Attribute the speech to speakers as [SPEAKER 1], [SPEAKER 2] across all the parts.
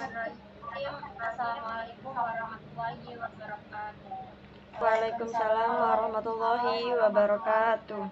[SPEAKER 1] Bismillahirrahmanirrahim. Assalamualaikum warahmatullahi wabarakatuh.
[SPEAKER 2] Waalaikumsalam warahmatullahi wabarakatuh.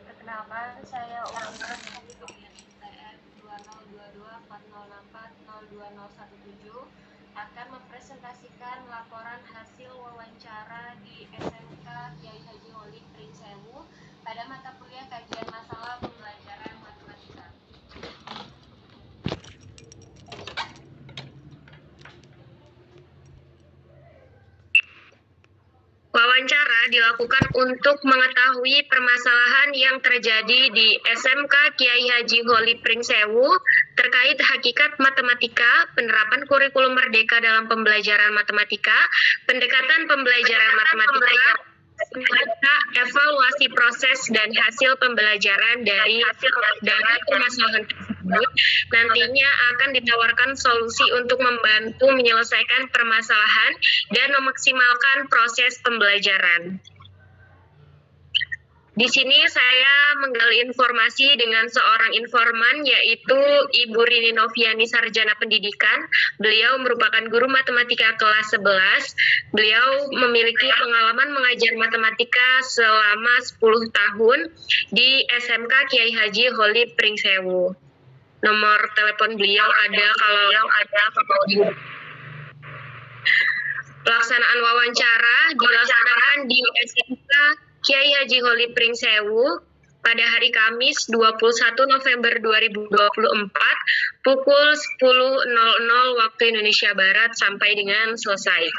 [SPEAKER 1] Perkenalkan, saya Umar dari ITF 202240640217 akan mempresentasikan laporan hasil wawancara di SMK Kyai Haji Holid Pringsewu pada mata kuliah kajian masalah pembelajaran matematika. Wawancara dilakukan untuk mengetahui permasalahan yang terjadi di SMK Kyai Haji Holid Pringsewu terkait hakikat matematika, penerapan kurikulum merdeka dalam pembelajaran matematika, pendekatan pembelajaran matematika, evaluasi proses dan hasil pembelajaran dari permasalahan tersebut. Nantinya akan ditawarkan solusi untuk membantu menyelesaikan permasalahan dan memaksimalkan proses pembelajaran. Di sini saya menggali informasi dengan seorang informan, yaitu Ibu Rini Noviani, Sarjana Pendidikan. Beliau merupakan guru matematika kelas 11. Beliau memiliki pengalaman mengajar matematika selama 10 tahun di SMK Kyai Haji Holid Pringsewu. Nomor telepon beliau ada kalau pelaksanaan wawancara dilaksanakan di SMK Kyai Haji Holid Pringsewu pada hari Kamis 21 November 2024 pukul 10.00 waktu Indonesia Barat sampai dengan selesai.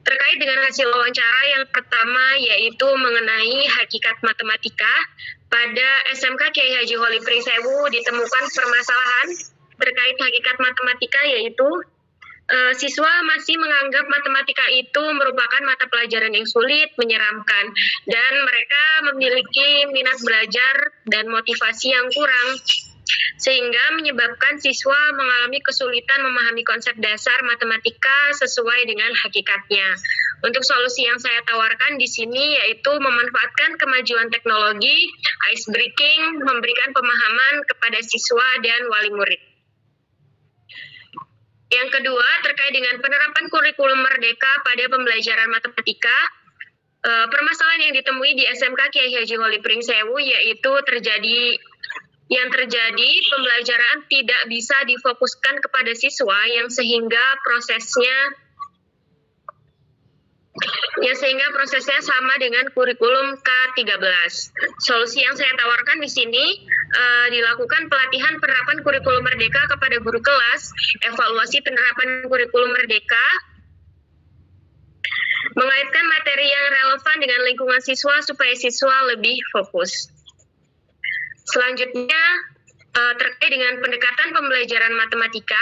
[SPEAKER 1] Terkait dengan hasil wawancara yang pertama, yaitu mengenai hakikat matematika, pada SMK Kyai Haji Holid Pringsewu ditemukan permasalahan terkait hakikat matematika, yaitu siswa masih menganggap matematika itu merupakan mata pelajaran yang sulit, menyeramkan, dan mereka memiliki minat belajar dan motivasi yang kurang, sehingga menyebabkan siswa mengalami kesulitan memahami konsep dasar matematika sesuai dengan hakikatnya. Untuk solusi yang saya tawarkan di sini yaitu memanfaatkan kemajuan teknologi, ice breaking, memberikan pemahaman kepada siswa dan wali murid. Yang kedua, terkait dengan penerapan kurikulum merdeka pada pembelajaran matematika, permasalahan yang ditemui di SMK Kyai Haji Holid Pringsewu yaitu terjadi pembelajaran tidak bisa difokuskan kepada siswa yang sehingga prosesnya sama dengan kurikulum K13. Solusi yang saya tawarkan di sini dilakukan pelatihan penerapan kurikulum merdeka kepada guru kelas, evaluasi penerapan kurikulum merdeka, mengaitkan materi yang relevan dengan lingkungan siswa supaya siswa lebih fokus. Selanjutnya, terkait dengan pendekatan pembelajaran matematika,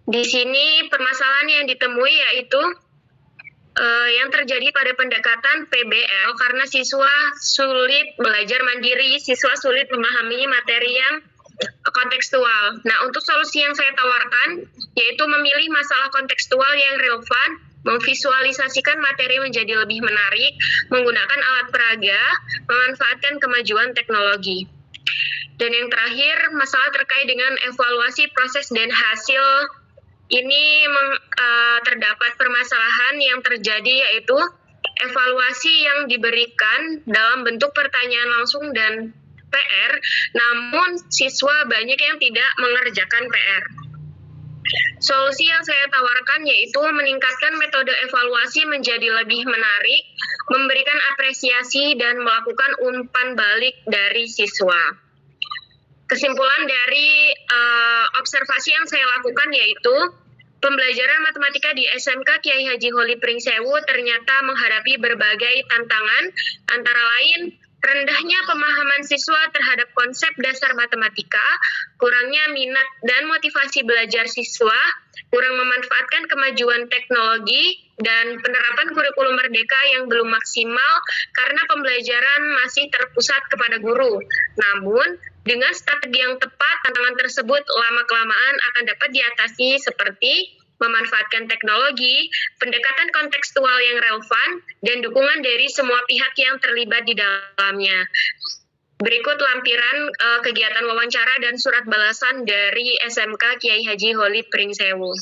[SPEAKER 1] di sini permasalahan yang ditemui yaitu yang terjadi pada pendekatan PBL karena siswa sulit belajar mandiri, siswa sulit memahami materi yang kontekstual. Nah, untuk solusi yang saya tawarkan yaitu memilih masalah kontekstual yang relevan, memvisualisasikan materi menjadi lebih menarik, menggunakan alat peraga, memanfaatkan kemajuan teknologi. Dan yang terakhir, masalah terkait dengan evaluasi proses dan hasil. Ini terdapat permasalahan yang terjadi yaitu evaluasi yang diberikan dalam bentuk pertanyaan langsung dan PR, namun siswa banyak yang tidak mengerjakan PR. Solusi yang saya tawarkan yaitu meningkatkan metode evaluasi menjadi lebih menarik, memberikan apresiasi dan melakukan umpan balik dari siswa. Kesimpulan dari observasi yang saya lakukan yaitu pembelajaran matematika di SMK Kyai Haji Holid Pringsewu ternyata menghadapi berbagai tantangan, antara lain rendahnya pemahaman siswa terhadap konsep dasar matematika, kurangnya minat dan motivasi belajar siswa, kurang memanfaatkan kemajuan teknologi, dan penerapan kurikulum merdeka yang belum maksimal karena pembelajaran masih terpusat kepada guru. Namun, dengan strategi yang tepat, tantangan tersebut lama-kelamaan akan dapat diatasi seperti memanfaatkan teknologi, pendekatan kontekstual yang relevan, dan dukungan dari semua pihak yang terlibat di dalamnya. Berikut lampiran kegiatan wawancara dan surat balasan dari SMK Kiai Haji Holid Pringsewu.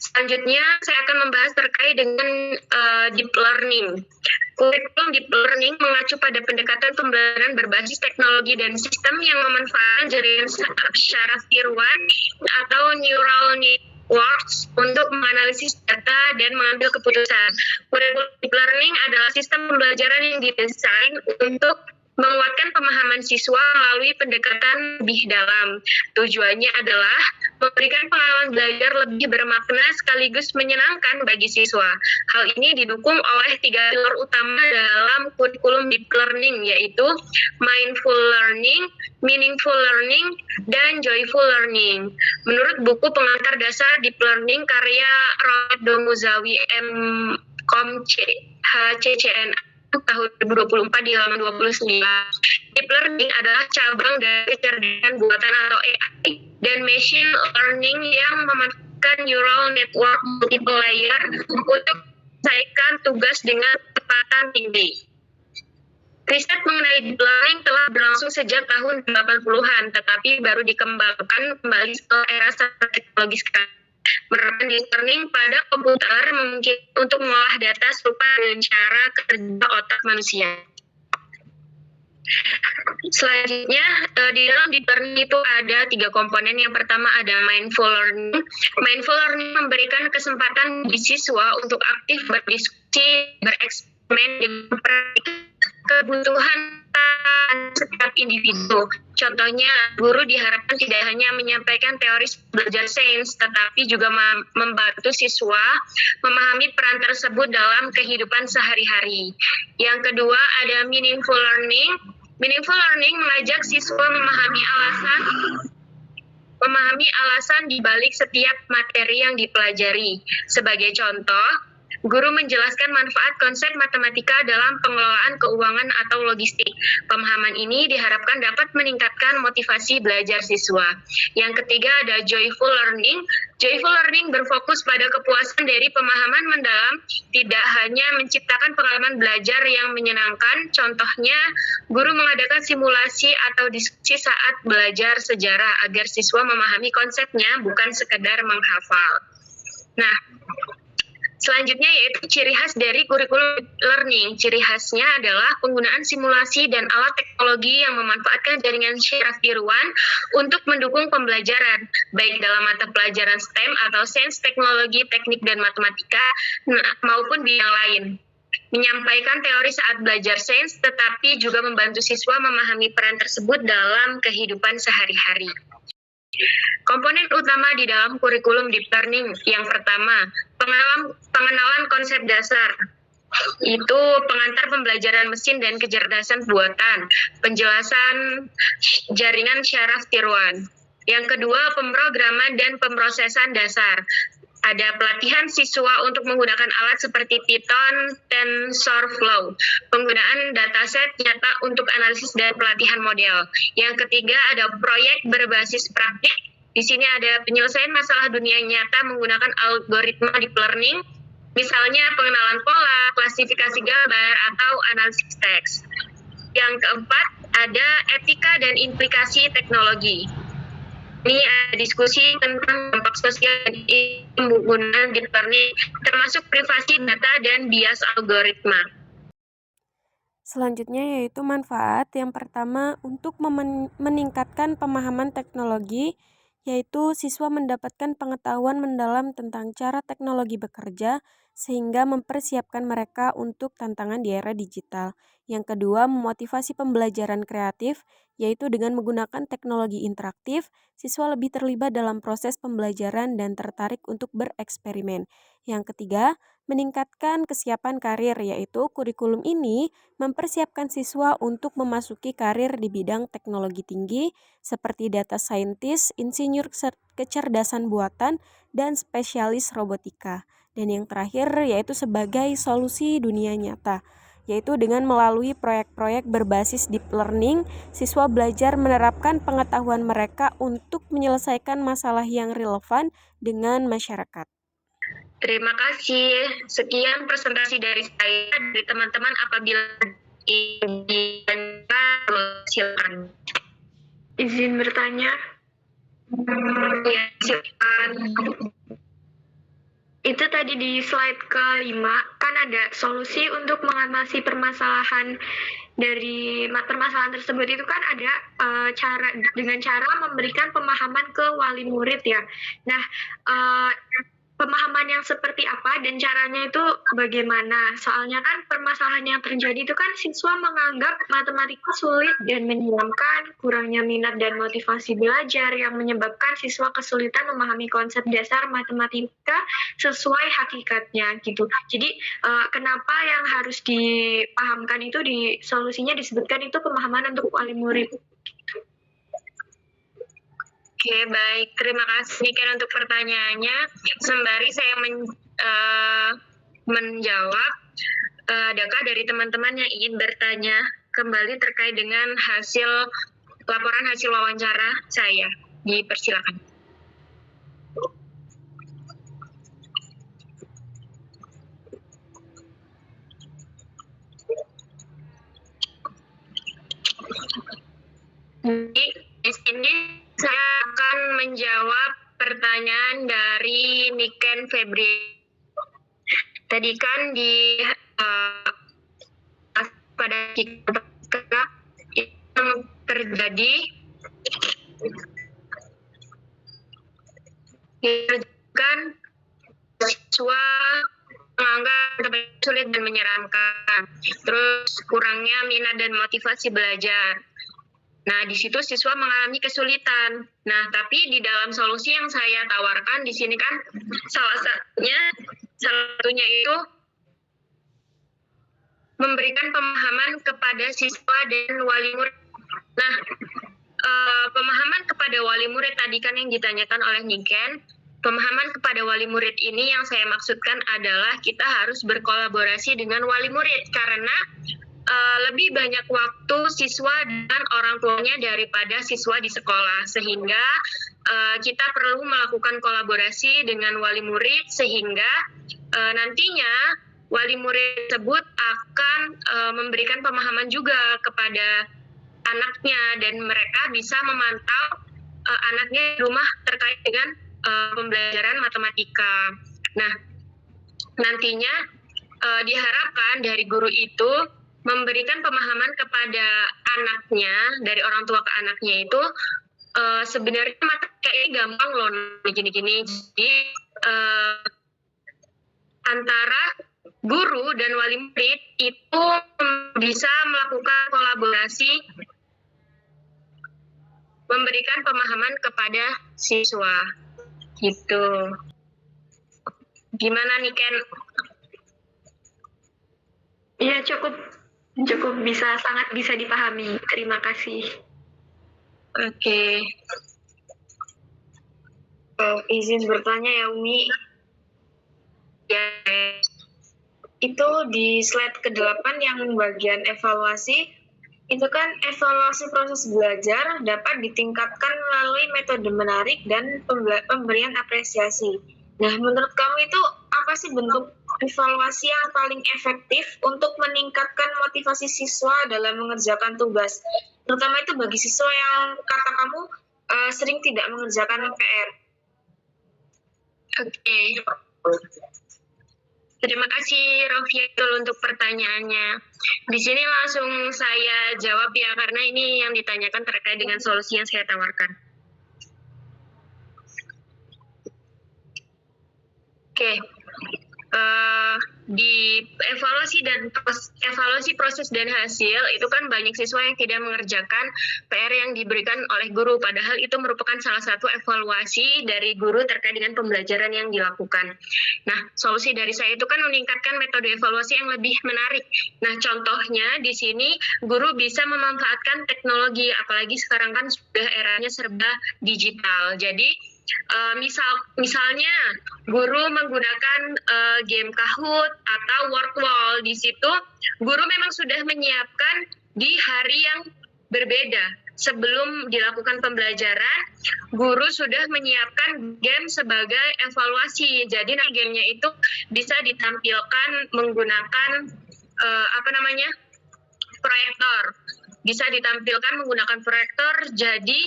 [SPEAKER 1] Selanjutnya, saya akan membahas terkait dengan deep learning. Kurikulum deep learning mengacu pada pendekatan pembelajaran berbasis teknologi dan sistem yang memanfaatkan jaringan syaraf tiruan atau neural networks untuk menganalisis data dan mengambil keputusan. Kurikulum deep learning adalah sistem pembelajaran yang didesain untuk menguatkan pemahaman siswa melalui pendekatan lebih dalam. Tujuannya adalah memberikan pengalaman belajar lebih bermakna sekaligus menyenangkan bagi siswa. Hal ini didukung oleh 3 pilar utama dalam kurikulum deep learning, yaitu mindful learning, meaningful learning, dan joyful learning. Menurut buku pengantar dasar deep learning karya Rohit Domuzawi M.Com HCCN tahun 2024 di halaman 29. Deep learning adalah cabang dari kecerdasan buatan atau AI dan machine learning yang memanfaatkan neural network multiple layer untuk menyelesaikan tugas dengan kecepatan tinggi. Riset mengenai deep learning telah berlangsung sejak tahun 80-an, tetapi baru dikembangkan kembali setelah era teknologi sekarang. Menerapkan deep learning pada komputer memungkinkan untuk mengolah data serupa dengan cara kerja otak manusia. Selanjutnya, di dalam deep learning itu ada 3 komponen. Yang pertama ada mindful learning. Mindful learning memberikan kesempatan bagi siswa untuk aktif berdiskusi, bereksperimen dengan kebutuhan setiap individu. Contohnya, guru diharapkan tidak hanya menyampaikan teori belajar sains, tetapi juga membantu siswa memahami peran tersebut dalam kehidupan sehari-hari. Yang kedua, ada meaningful learning. Meaningful learning mengajak siswa memahami alasan di balik setiap materi yang dipelajari. Sebagai contoh, guru menjelaskan manfaat konsep matematika dalam pengelolaan keuangan atau logistik. Pemahaman ini diharapkan dapat meningkatkan motivasi belajar siswa. Yang ketiga ada joyful learning. Joyful learning berfokus pada kepuasan dari pemahaman mendalam, tidak hanya menciptakan pengalaman belajar yang menyenangkan. Contohnya, guru mengadakan simulasi atau diskusi saat belajar sejarah agar siswa memahami konsepnya, bukan sekedar menghafal. Nah, selanjutnya yaitu ciri khas dari kurikulum learning. Ciri khasnya adalah penggunaan simulasi dan alat teknologi yang memanfaatkan jaringan syaraf tiruan untuk mendukung pembelajaran, baik dalam mata pelajaran STEM atau sains, teknologi, teknik, dan matematika, maupun bidang lain. Menyampaikan teori saat belajar sains, tetapi juga membantu siswa memahami peran tersebut dalam kehidupan sehari-hari. Komponen utama di dalam kurikulum deep learning yang pertama, pengenalan konsep dasar, itu pengantar pembelajaran mesin dan kecerdasan buatan, penjelasan jaringan syaraf tiruan. Yang kedua, pemrograman dan pemrosesan dasar. Ada pelatihan siswa untuk menggunakan alat seperti Python, TensorFlow, penggunaan dataset nyata untuk analisis dan pelatihan model. Yang ketiga ada proyek berbasis praktik. Di sini ada penyelesaian masalah dunia nyata menggunakan algoritma deep learning, misalnya pengenalan pola, klasifikasi gambar, atau analisis teks. Yang keempat ada etika dan implikasi teknologi. Ini ada diskusi tentang dampak sosial penggunaan deep learning, termasuk privasi data dan bias algoritma.
[SPEAKER 2] Selanjutnya yaitu manfaat. Yang pertama, untuk meningkatkan pemahaman teknologi, yaitu siswa mendapatkan pengetahuan mendalam tentang cara teknologi bekerja, sehingga mempersiapkan mereka untuk tantangan di era digital. Yang kedua, memotivasi pembelajaran kreatif, yaitu dengan menggunakan teknologi interaktif, siswa lebih terlibat dalam proses pembelajaran dan tertarik untuk bereksperimen. Yang ketiga, meningkatkan kesiapan karir, yaitu kurikulum ini mempersiapkan siswa untuk memasuki karir di bidang teknologi tinggi seperti data scientist, insinyur kecerdasan buatan, dan spesialis robotika. Dan yang terakhir yaitu sebagai solusi dunia nyata, yaitu dengan melalui proyek-proyek berbasis deep learning, siswa belajar menerapkan pengetahuan mereka untuk menyelesaikan masalah yang relevan dengan masyarakat.
[SPEAKER 1] Terima kasih. Sekian presentasi dari saya. Dari teman-teman, apabila Silakan.
[SPEAKER 3] Izin bertanya.
[SPEAKER 1] Ya, silakan.
[SPEAKER 3] Itu tadi di slide ke-5 kan ada solusi untuk mengatasi permasalahan dari permasalahan tersebut itu kan ada dengan cara memberikan pemahaman ke wali murid ya. Nah, pemahaman yang seperti apa dan caranya itu bagaimana? Soalnya kan permasalahan yang terjadi itu kan siswa menganggap matematika sulit dan menyeramkan, kurangnya minat dan motivasi belajar yang menyebabkan siswa kesulitan memahami konsep dasar matematika sesuai hakikatnya gitu. Jadi kenapa yang harus dipahamkan itu di solusinya disebutkan itu pemahaman untuk wali murid.
[SPEAKER 1] Oke, baik. Terima kasih Niken untuk pertanyaannya. Sembari saya menjawab, adakah dari teman-teman yang ingin bertanya kembali terkait dengan laporan hasil wawancara saya? Dipersilakan. Di sini saya akan menjawab pertanyaan dari Niken Febri. Tadi kan pada kita yang terjadi kan siswa menganggap sulit dan menyeramkan, terus kurangnya minat dan motivasi belajar. Nah, di situ siswa mengalami kesulitan. Nah, tapi di dalam solusi yang saya tawarkan di sini kan salah satunya itu memberikan pemahaman kepada siswa dan wali murid. Nah, pemahaman kepada wali murid tadi kan yang ditanyakan oleh Niken. Pemahaman kepada wali murid ini yang saya maksudkan adalah kita harus berkolaborasi dengan wali murid karena lebih banyak waktu siswa dan orang tuanya daripada siswa di sekolah, sehingga kita perlu melakukan kolaborasi dengan wali murid sehingga nantinya wali murid tersebut akan memberikan pemahaman juga kepada anaknya dan mereka bisa memantau anaknya di rumah terkait dengan pembelajaran matematika. Nah, nantinya diharapkan dari guru itu memberikan pemahaman kepada anaknya, dari orang tua ke anaknya itu sebenarnya matematika ini gampang loh, gini-gini. Jadi antara guru dan wali murid itu bisa melakukan kolaborasi memberikan pemahaman kepada siswa gitu. Gimana nih Ken?
[SPEAKER 3] Iya, cukup sangat bisa dipahami. Terima kasih.
[SPEAKER 1] Oke.
[SPEAKER 3] Izin bertanya ya Umi.
[SPEAKER 1] Ya.
[SPEAKER 3] Itu di slide ke-8 yang bagian evaluasi, itu kan evaluasi proses belajar dapat ditingkatkan melalui metode menarik dan pemberian apresiasi. Nah, menurut kamu itu apa sih bentuk evaluasi yang paling efektif untuk meningkatkan motivasi siswa dalam mengerjakan tugas? Terutama itu bagi siswa yang kata kamu sering tidak mengerjakan PR.
[SPEAKER 1] Oke. Terima kasih Rofiatul untuk pertanyaannya. Di sini langsung saya jawab ya, karena ini yang ditanyakan terkait dengan solusi yang saya tawarkan. Oke. Di evaluasi proses dan hasil itu kan banyak siswa yang tidak mengerjakan PR yang diberikan oleh guru, padahal itu merupakan salah satu evaluasi dari guru terkait dengan pembelajaran yang dilakukan. Nah, solusi dari saya itu kan meningkatkan metode evaluasi yang lebih menarik. Nah, contohnya di sini guru bisa memanfaatkan teknologi, apalagi sekarang kan sudah eranya serba digital. Jadi misalnya guru menggunakan game Kahoot atau Wordwall. Di situ guru memang sudah menyiapkan di hari yang berbeda. Sebelum dilakukan pembelajaran, guru sudah menyiapkan game sebagai evaluasi. Jadi gamenya itu bisa ditampilkan menggunakan proyektor. Bisa ditampilkan menggunakan proyektor, jadi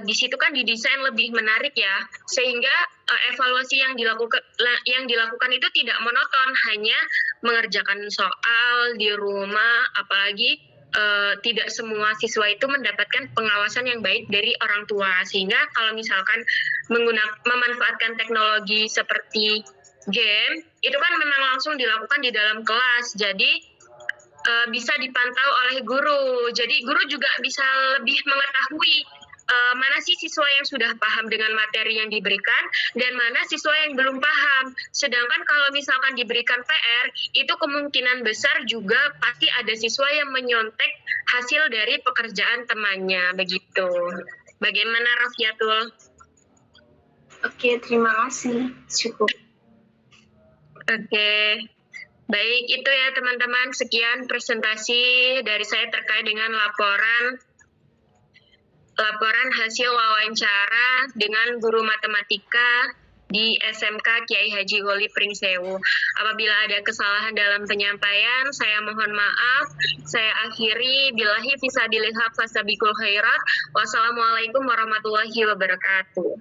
[SPEAKER 1] di situ kan didesain lebih menarik ya, sehingga evaluasi yang dilakukan itu tidak monoton, hanya mengerjakan soal di rumah, apalagi tidak semua siswa itu mendapatkan pengawasan yang baik dari orang tua, sehingga kalau misalkan memanfaatkan teknologi seperti game, itu kan memang langsung dilakukan di dalam kelas, jadi bisa dipantau oleh guru. Jadi guru juga bisa lebih mengetahui mana sih siswa yang sudah paham dengan materi yang diberikan dan mana siswa yang belum paham. Sedangkan kalau misalkan diberikan PR, itu kemungkinan besar juga pasti ada siswa yang menyontek hasil dari pekerjaan temannya, begitu. Bagaimana Rafiatul?
[SPEAKER 3] Oke, terima kasih. Cukup.
[SPEAKER 1] Oke. Baik, itu ya teman-teman. Sekian presentasi dari saya terkait dengan laporan hasil wawancara dengan guru matematika di SMK Kiai Haji Wali Pringsewu. Apabila ada kesalahan dalam penyampaian, saya mohon maaf. Saya akhiri, billahi fisabilillah fastabiqul khairat. Wassalamualaikum warahmatullahi wabarakatuh.